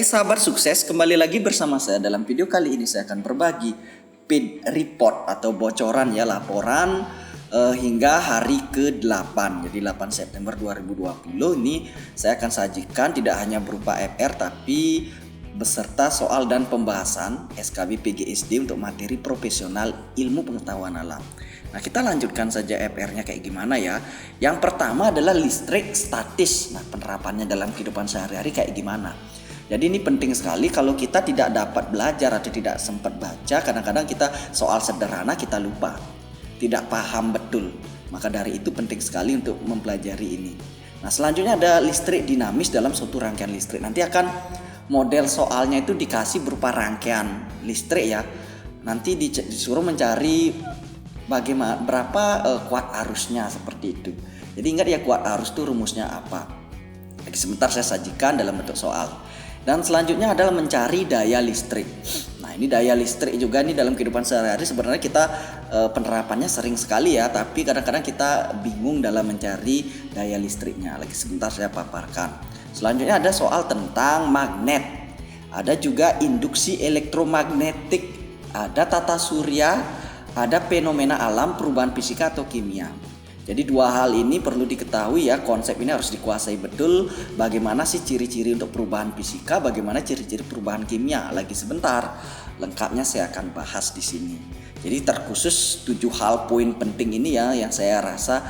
Sahabat sukses, kembali lagi bersama saya. Dalam video kali ini saya akan berbagi PID report atau bocoran ya, laporan hingga hari ke-8. Jadi 8 September 2020 ini saya akan sajikan tidak hanya berupa FR tapi beserta soal dan pembahasan SKB PGSD untuk materi profesional ilmu pengetahuan alam. Nah, kita lanjutkan saja FR-nya kayak gimana ya. Yang pertama adalah listrik statis. Nah, penerapannya dalam kehidupan sehari-hari kayak gimana. Jadi ini penting sekali kalau kita tidak dapat belajar atau tidak sempat baca, kadang-kadang kita soal sederhana kita lupa, tidak paham betul. Maka dari itu penting sekali untuk mempelajari ini. Nah, selanjutnya ada listrik dinamis dalam suatu rangkaian listrik. Nanti akan model soalnya itu dikasih berupa rangkaian listrik ya. Nanti disuruh mencari bagaimana berapa kuat arusnya seperti itu. Jadi ingat ya, kuat arus itu rumusnya apa. Lagi sebentar saya sajikan dalam bentuk soal. Dan selanjutnya adalah mencari daya listrik. Nah, ini daya listrik juga nih dalam kehidupan sehari-hari sebenarnya kita penerapannya sering sekali ya, tapi kadang-kadang kita bingung dalam mencari daya listriknya. Lagi sebentar saya paparkan. Selanjutnya ada soal tentang magnet. Ada juga induksi elektromagnetik, ada tata surya, ada fenomena alam, perubahan fisika atau kimia. Jadi dua hal ini perlu diketahui ya, konsep ini harus dikuasai betul. Bagaimana sih ciri-ciri untuk perubahan fisika, bagaimana ciri-ciri perubahan kimia. Lagi sebentar, lengkapnya saya akan bahas di sini. Jadi terkhusus 7 hal poin penting ini ya yang saya rasa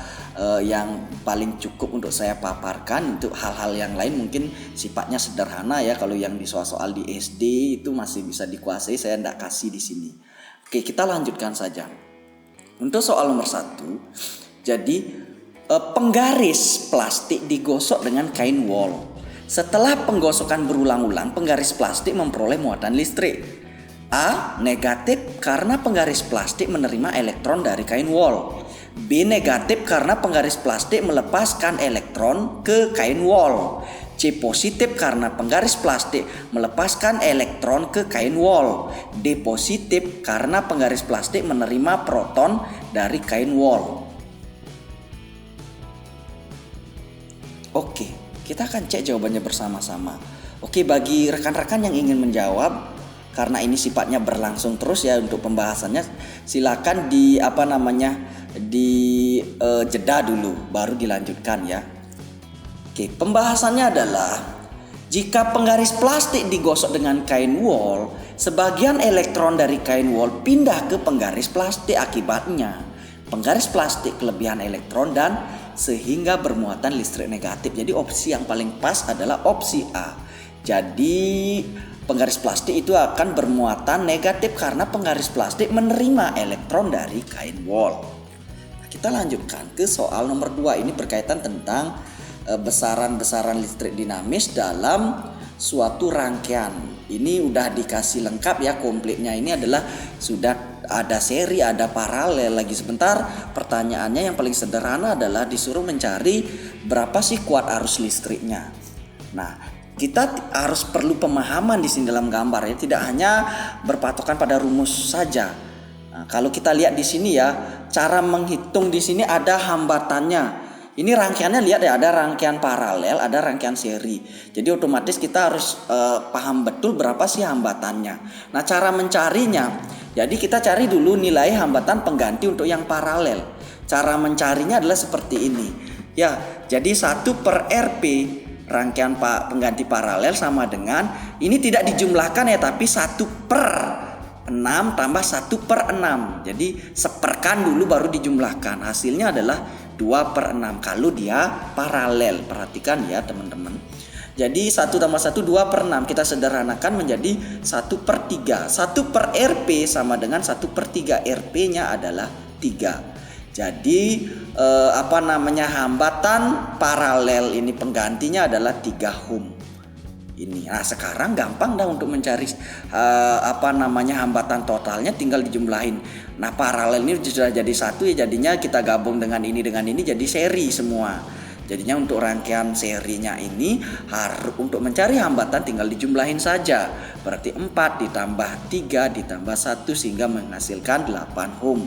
yang paling cukup untuk saya paparkan. Untuk hal-hal yang lain mungkin sifatnya sederhana ya. Kalau yang di soal-soal di SD itu masih bisa dikuasai, saya tidak kasih di sini. Oke, kita lanjutkan saja. Untuk soal nomor 1. Jadi penggaris plastik digosok dengan kain wol. Setelah penggosokan berulang-ulang, penggaris plastik memperoleh muatan listrik. A. Negatif karena penggaris plastik menerima elektron dari kain wol. B. Negatif karena penggaris plastik melepaskan elektron ke kain wol. C. Positif karena penggaris plastik melepaskan elektron ke kain wol. D. Positif karena penggaris plastik menerima proton dari kain wol. Oke, kita akan cek jawabannya bersama-sama. Oke, bagi rekan-rekan yang ingin menjawab, karena ini sifatnya berlangsung terus ya untuk pembahasannya, silakan jeda dulu baru dilanjutkan ya. Oke, pembahasannya adalah jika penggaris plastik digosok dengan kain wol, sebagian elektron dari kain wol pindah ke penggaris plastik, akibatnya penggaris plastik kelebihan elektron dan sehingga bermuatan listrik negatif. Jadi opsi yang paling pas adalah opsi A. Jadi penggaris plastik itu akan bermuatan negatif karena penggaris plastik menerima elektron dari kain wol. Nah, kita lanjutkan ke soal nomor 2. Ini berkaitan tentang besaran-besaran listrik dinamis dalam suatu rangkaian. Ini udah dikasih lengkap ya, komplitnya ini adalah sudah ada seri, ada paralel. Lagi sebentar, pertanyaannya yang paling sederhana adalah disuruh mencari berapa sih kuat arus listriknya. Nah, kita harus perlu pemahaman di sini dalam gambar ya, tidak hanya berpatokan pada rumus saja. Nah, kalau kita lihat di sini ya, cara menghitung di sini ada hambatannya. Ini rangkaiannya, lihat ya, ada rangkaian paralel, ada rangkaian seri. Jadi otomatis kita harus paham betul berapa sih hambatannya. Nah, cara mencarinya, jadi kita cari dulu nilai hambatan pengganti untuk yang paralel. Cara mencarinya adalah seperti ini. Ya, jadi 1/RP rangkaian pengganti paralel sama dengan, ini tidak dijumlahkan ya, tapi 1/6 tambah 1/6. Jadi seperkan dulu baru dijumlahkan. Hasilnya adalah 2/6 kalau dia paralel. Perhatikan ya teman-teman. Jadi 1 tambah 1 2/6, kita sederhanakan menjadi 1/3. 1/RP sama dengan 1/3. RP-nya adalah 3. Jadi hambatan paralel ini penggantinya adalah 3 ohm. Ini. Nah, sekarang gampang dah untuk mencari hambatan totalnya, tinggal dijumlahin. Nah, paralel ini sudah jadi satu ya, jadinya kita gabung dengan ini jadi seri semua. Jadinya untuk rangkaian serinya ini untuk mencari hambatan tinggal dijumlahin saja. Berarti 4 ditambah 3 ditambah 1 sehingga menghasilkan 8 ohm.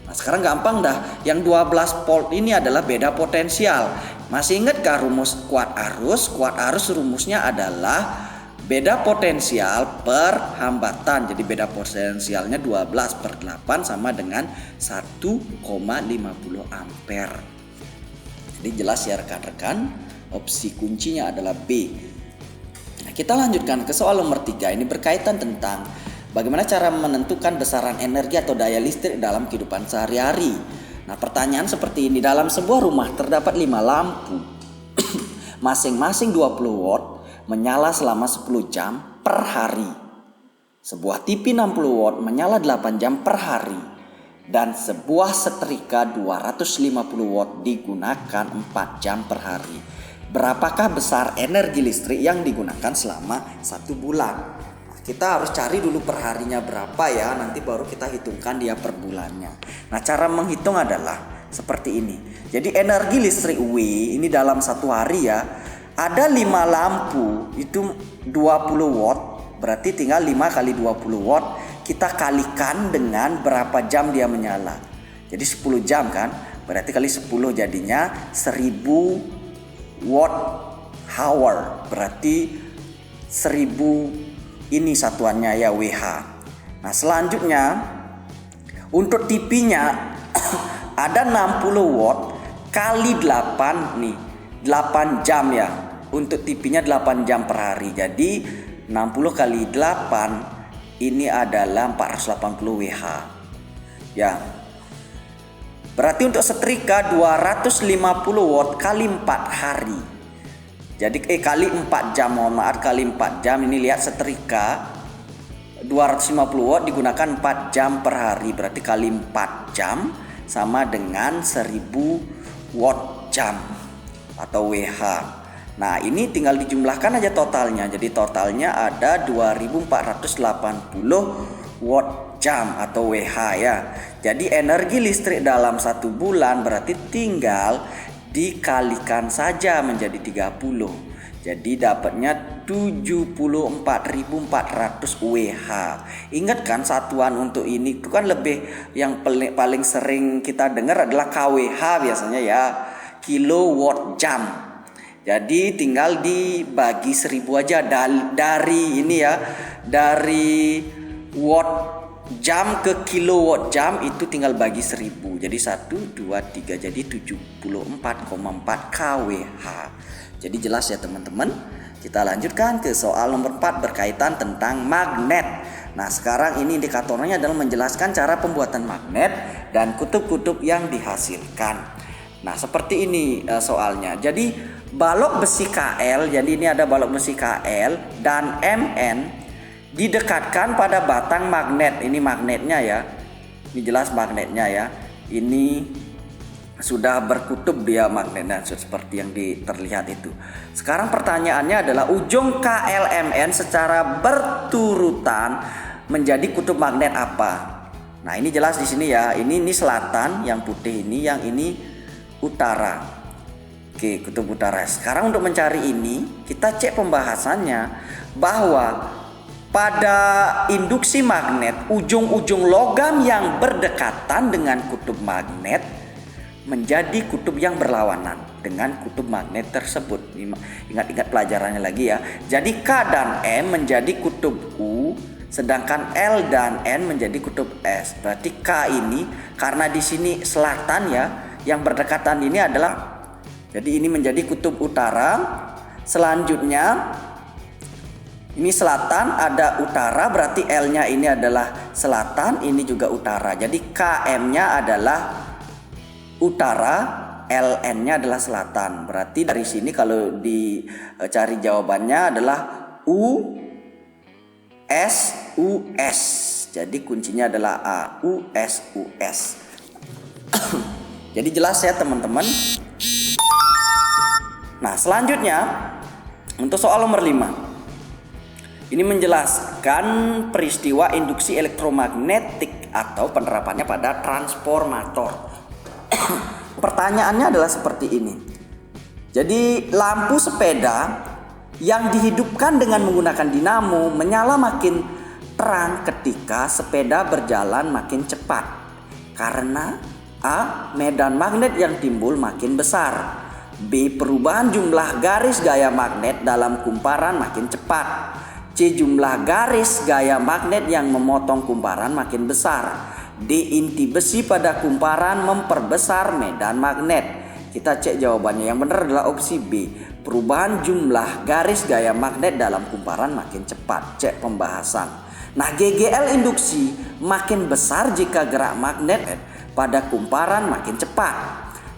Nah, sekarang gampang dah. Yang 12 volt ini adalah beda potensial. Masih ingat gak rumus kuat arus? Kuat arus rumusnya adalah beda potensial per hambatan. Jadi beda potensialnya 12/8 sama dengan 1,50 ampere. Jadi jelas ya rekan-rekan, opsi kuncinya adalah B. Nah, kita lanjutkan ke soal nomor 3. Ini berkaitan tentang bagaimana cara menentukan besaran energi atau daya listrik dalam kehidupan sehari-hari. Nah, pertanyaan seperti ini. Dalam sebuah rumah terdapat 5 lampu masing-masing 20 watt menyala selama 10 jam per hari. Sebuah TV 60 watt menyala 8 jam per hari. Dan sebuah setrika 250 watt digunakan 4 jam per hari. Berapakah besar energi listrik yang digunakan selama 1 bulan? Nah, kita harus cari dulu per harinya berapa ya, nanti baru kita hitungkan dia per bulannya. Nah, cara menghitung adalah seperti ini. Jadi energi listrik W ini dalam 1 hari ya, ada 5 lampu itu 20 watt, berarti tinggal 5 kali 20 watt kita kalikan dengan berapa jam dia menyala. Jadi 10 jam kan, berarti kali 10 jadinya 1000 watt hour, berarti 1000 ini satuannya ya WH. Nah, selanjutnya untuk TV-nya ada 60 watt kali 8 nih, 8 jam ya. Untuk TV-nya 8 jam per hari. Jadi 60 kali 8 ini adalah 480 WH. Ya. Berarti untuk setrika 250 watt kali 4 hari. Jadi kali 4 jam, mohon maaf, kali 4 jam. Ini lihat setrika 250 watt digunakan 4 jam per hari, berarti kali 4 jam sama dengan 1000 watt jam atau WH. Nah, ini tinggal dijumlahkan aja totalnya. Jadi totalnya ada 2480 watt jam atau WH ya. Jadi energi listrik dalam 1 bulan berarti tinggal dikalikan saja menjadi 30. Jadi dapatnya 74.400 WH. Ingat kan satuan untuk ini itu kan lebih yang paling sering kita dengar adalah kWh biasanya ya, kilowatt jam. Jadi tinggal dibagi 1000 aja dari ini ya, dari watt jam ke kilowatt jam itu tinggal bagi 1000. Jadi 1, 2, 3 jadi 74,4 kWh. Jadi jelas ya teman-teman. Kita lanjutkan ke soal nomor 4 berkaitan tentang magnet. Nah, sekarang ini indikatornya adalah menjelaskan cara pembuatan magnet dan kutub-kutub yang dihasilkan. Nah, seperti ini soalnya. Jadi balok besi KL, jadi ini ada balok besi KL dan MN didekatkan pada batang magnet. Ini magnetnya ya. Ini jelas magnetnya ya. Ini sudah berkutub dia magnetnya seperti yang terlihat itu. Sekarang pertanyaannya adalah ujung KLMN secara berturutan menjadi kutub magnet apa? Nah, ini jelas di sini ya. Ini selatan, yang putih ini, yang ini utara. Oke, kutub utara. Sekarang untuk mencari ini, kita cek pembahasannya bahwa pada induksi magnet, ujung-ujung logam yang berdekatan dengan kutub magnet menjadi kutub yang berlawanan dengan kutub magnet tersebut. Ingat-ingat pelajarannya lagi ya. Jadi K dan M menjadi kutub U, sedangkan L dan N menjadi kutub S. Berarti K ini karena di sini selatan ya, yang berdekatan ini adalah, jadi ini menjadi kutub utara. Selanjutnya ini selatan, ada utara, berarti L-nya ini adalah selatan, ini juga utara. Jadi KM-nya adalah utara, LN-nya adalah selatan. Berarti dari sini kalau dicari jawabannya adalah US. Jadi kuncinya adalah A, US. Jadi jelas ya teman-teman. Nah, selanjutnya untuk soal nomor 5. Ini menjelaskan peristiwa induksi elektromagnetik atau penerapannya pada transformator. Pertanyaannya adalah seperti ini. Jadi lampu sepeda yang dihidupkan dengan menggunakan dinamo menyala makin terang ketika sepeda berjalan makin cepat. Karena A. medan magnet yang timbul makin besar. B. perubahan jumlah garis gaya magnet dalam kumparan makin cepat. C. Jumlah garis gaya magnet yang memotong kumparan makin besar. D. Inti besi pada kumparan memperbesar medan magnet. Kita cek jawabannya. Yang benar adalah opsi B. Perubahan jumlah garis gaya magnet dalam kumparan makin cepat. Cek pembahasan. Nah, GGL induksi makin besar jika gerak magnet pada kumparan makin cepat.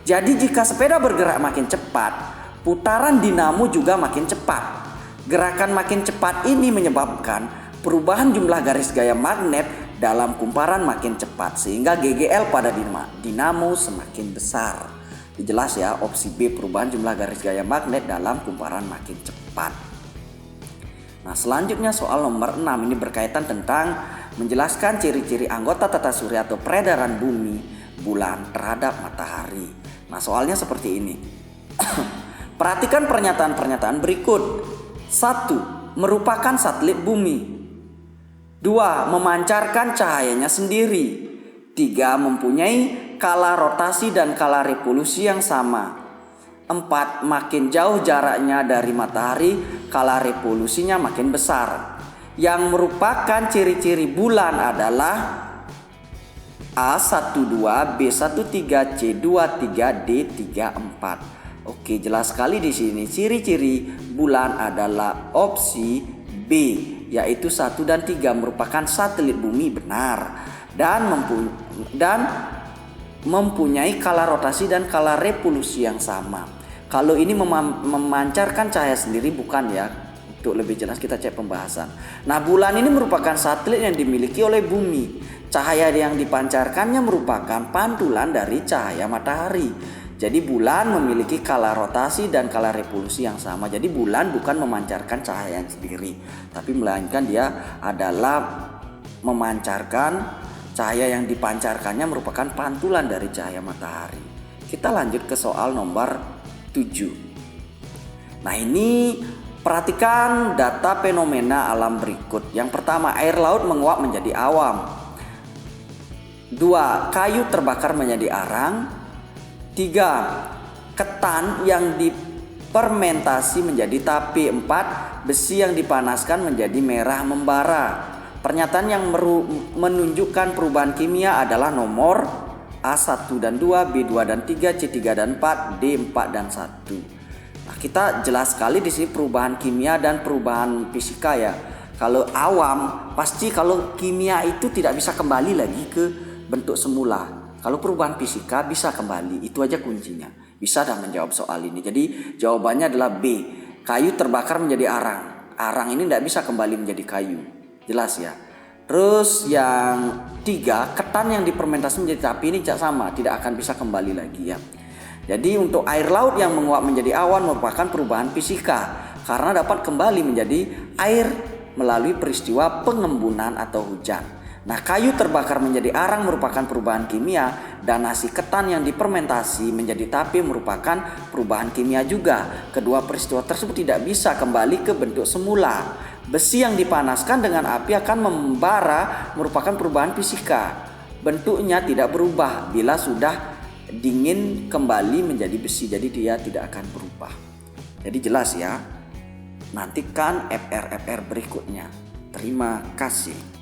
Jadi jika sepeda bergerak makin cepat, putaran dinamo juga makin cepat. Gerakan makin cepat ini menyebabkan perubahan jumlah garis gaya magnet dalam kumparan makin cepat, sehingga GGL pada dinamo semakin besar. Jelas ya, opsi B, perubahan jumlah garis gaya magnet dalam kumparan makin cepat. Nah, selanjutnya soal nomor 6 ini berkaitan tentang menjelaskan ciri-ciri anggota tata surya atau peredaran bumi bulan terhadap matahari. Nah, soalnya seperti ini. Perhatikan pernyataan-pernyataan berikut. 1. Merupakan satelit bumi. 2. Memancarkan cahayanya sendiri. 3. Mempunyai skala rotasi dan skala revolusi yang sama. 4. Makin jauh jaraknya dari matahari, skala revolusinya makin besar. Yang merupakan ciri-ciri bulan adalah A12, B13, C23, D34. Oke, jelas sekali di sini. Ciri-ciri bulan adalah opsi B, yaitu 1 dan 3 merupakan satelit bumi, benar. Dan mempunyai skala rotasi dan skala revolusi yang sama. Kalau ini memancarkan cahaya sendiri bukan ya. Untuk lebih jelas kita cek pembahasan. Nah, bulan ini merupakan satelit yang dimiliki oleh bumi. Cahaya yang dipancarkannya merupakan pantulan dari cahaya matahari. Jadi bulan memiliki skala rotasi dan skala revolusi yang sama. Jadi bulan bukan memancarkan cahaya sendiri, tapi melainkan dia adalah memancarkan cahaya yang dipancarkannya merupakan pantulan dari cahaya matahari. Kita lanjut ke soal nomor 7. Nah, ini perhatikan data fenomena alam berikut. Yang pertama, air laut menguap menjadi awam. 2. Kayu terbakar menjadi arang. 3. Ketan yang difermentasi menjadi tape. 4. Besi yang dipanaskan menjadi merah membara. Pernyataan yang menunjukkan perubahan kimia adalah nomor A1 dan 2, B2 dan 3, C3 dan 4, D4 dan 1. Nah, kita jelas sekali di sini perubahan kimia dan perubahan fisika ya. Kalau awam, pasti kalau kimia itu tidak bisa kembali lagi ke bentuk semula. Kalau perubahan fisika bisa kembali, itu aja kuncinya. Bisa dah menjawab soal ini. Jadi jawabannya adalah B. Kayu terbakar menjadi arang. Arang ini tidak bisa kembali menjadi kayu. Jelas ya. Terus yang 3, ketan yang difermentasi menjadi api ini sama, tidak akan bisa kembali lagi ya. Jadi untuk air laut yang menguap menjadi awan merupakan perubahan fisika karena dapat kembali menjadi air melalui peristiwa pengembunan atau hujan. Nah, kayu terbakar menjadi arang merupakan perubahan kimia dan nasi ketan yang difermentasi menjadi tape merupakan perubahan kimia juga. Kedua peristiwa tersebut tidak bisa kembali ke bentuk semula. Besi yang dipanaskan dengan api akan membara merupakan perubahan fisika. Bentuknya tidak berubah bila sudah dingin kembali menjadi besi, jadi dia tidak akan berubah. Jadi jelas ya. Nantikan FR berikutnya. Terima kasih.